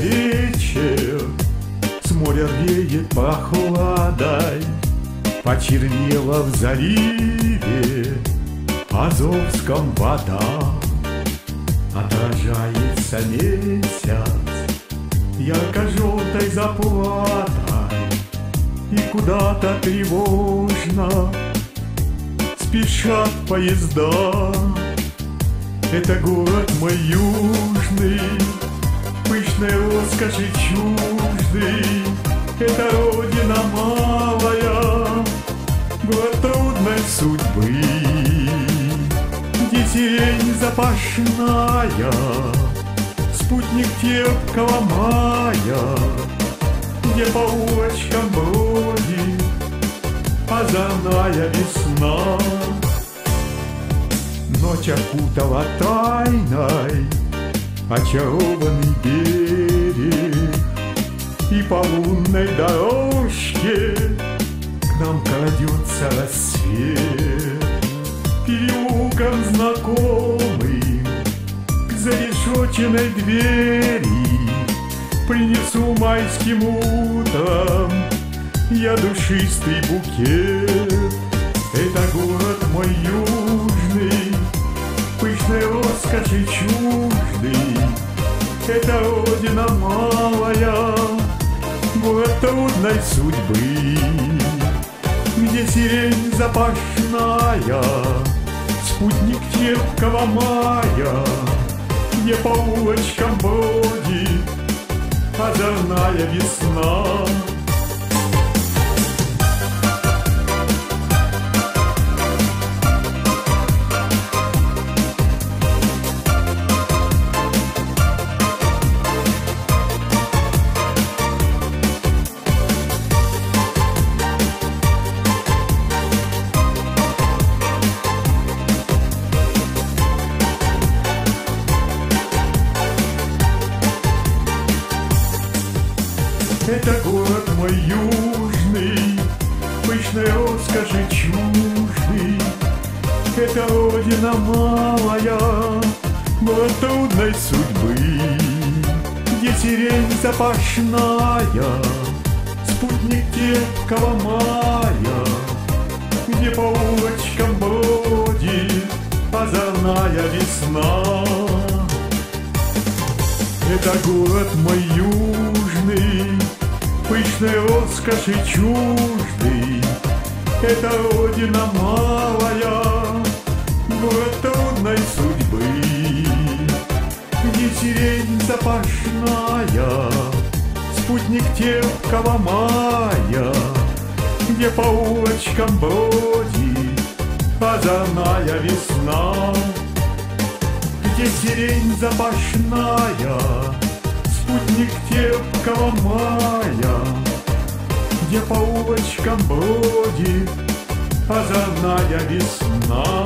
вечер, с моря веет прохладой, почернела в заливе Азовском вода. Отражается месяц ярко-желтой заплатой, и куда-то тревожно спешат поезда. Это город мой южный, пышной роскоши чуждый. Это родина малая, город трудной судьбы, где сирень запашная, спутник терпкого мая, где по улочкам бродит озорная весна. Ночь окутала тайной очарованный берег, и по лунной дорожке к нам крадется рассвет. Переулком знакомым к зарешоченной двери принесу майским утром я душистый букет. Это город мой южный, пышной роскоши чуждый. Это родина малая, город трудной судьбы, где сирень запашная, спутник терпкого мая, где по улочкам бродит озорная весна. Это город мой южный, пышной роскоши чуждый. Это родина малая, город трудной судьбы, где сирень запашная, спутник терпкого мая, где по улочкам бродит озорная весна. Это город мой южный, пышной роскоши чуждый. Это родина малая, город трудной судьбы, где сирень запашная, спутник терпкого мая, где по улочкам бродит озорная весна. Где сирень запашная, спутник терпкого мая, где по улочкам бродит озорная весна.